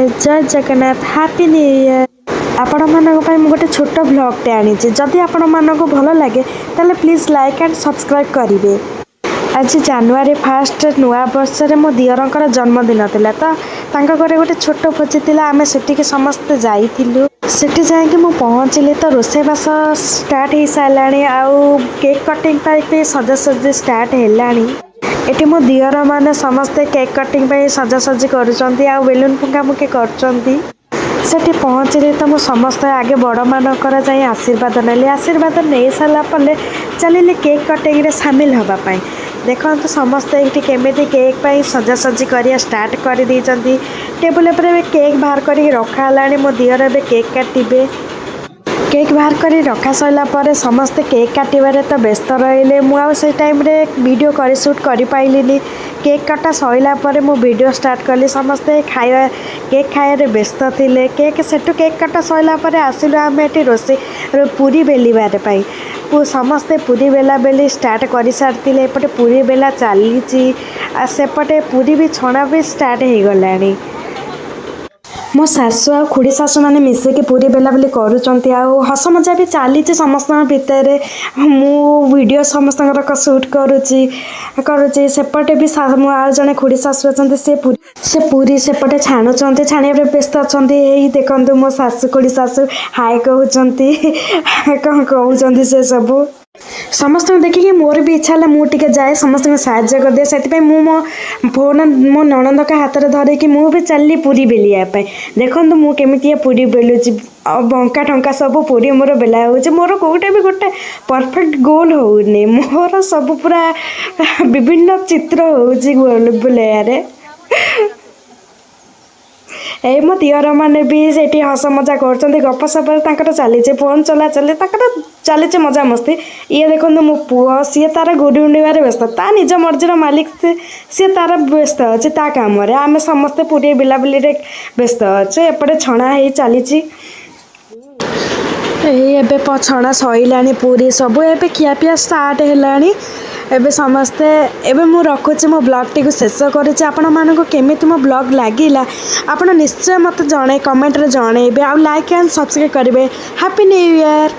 Guys जय Jagannath happy new year. आपण मानक पई मु गोटे छोट ब्लॉग टे आनी छि। जदि आपण मानक भलो लागे ताले प्लीज लाइक एंड सब्सक्राइब करिवे। आज जनवरी 1 नुआ वर्ष रे मो दियरंकर जन्मदिन थिला तो तांका घरे गोटे छोट भोजी थिला। आमे सेठी के समस्त जाइथिलु। सेठी जाय कि मु पहुंचली तो रोसे बास स्टार्ट हे सालाणी आउ केक कटिंग पाई सजासजी स्टार्ट हेलाणी। एटी मो दियर माने समस्ते केक कटिंग पे सजासजी करुचंती आ बेलून फुंकाफुंकी करुचंती। सेठी पहुंचली तो मो समस्त आगे बड़ मानकर जाई आशीर्वाद नेली। आशीर्वाद नहीं सारा पले चलिले केक कटिंग रे शामिल हवा पाई। देखो तो समस्त ये केमिति केक पाई सजासजी करिया स्टार्ट कर दी। टेबुल पर केक बाहर कर रखा है। मो दियर ए केक काटिबे। केक बाहर कर रखा सरला पर समस्ते केक काटिबारे तो व्यस्त रहिले। मुझे टाइम रे वीडियो कर शूट कर पाइलिनी। केक काटा सरला पर मु वीडियो स्टार्ट कली। समस्ते खाଇବା केक खाए व्यस्त थिले। सेठू केक काटा सरला पर आसिलु आमे एटी रोसे पूरी बेलिबारे पाई। समस्ते पूरी बेला बेली स्टार्ट कर सारी। एपटे पूरी बेला चली सेपटे पूरी भी छणा भी स्टार्ट हो गलानी। मो सासु आ खुड़ी सासु माने मिसिकी पूरी बेला बेली करूचंती। आ हस मजा भी चली समस्त भितर। मु वीडियो समस्त शूट करुच्ची सेपटे भी आ जने खुड़ी सासु अच्छा से पूरी सेपटे छाणुचंती। छाणिया व्यस्त अच्छा। यही देखंतु मो सासु खुड़ी सासु हाय कहउचंती कौन कहउचंती से सबू। समस्त देखिए मोर भी इच्छा है मुझे जाए समस्त साहाଯ୍य कर दिए। से मो फोन मो नणंद का हाथ में धरे कि मुझे चलली पूरी बेलियापाई। देखो मु केमी पूरी बेलुची बंका टंका सब पूरी मोर बेला हो। मोर कौटे भी गोटे परफेक्ट गोल होनी। मोर सब पूरा विभिन्न चित्र हो बेलैया। ए मो दियर मैंने भी सेठी हस मजा कर गपसप चली फोन चला चली चली मजा मस्ती। ये देखो मो पुओ सी तार गुड़ी उड़ार व्यस्त। ता निज मर्जीर मालिक सी तार व्यस्त अच्छे ता कम। आम समस्ते पूरी बुलाबुली व्यस्त अच्छे। एपटे छणा हो चली छणा सैला पूरी सब ए खियापिया स्टार्ट है। एबे समस्ते एबे मु रखुची मो ब्लॉग टी को शेष करुच्ची। आपण मानको केमिति मो ब्लॉग लागिला आपण निश्चय मत जणे कमेंट रे जणेबे। आ लाइक एंड सब्सक्राइब करेंगे। Happy new year.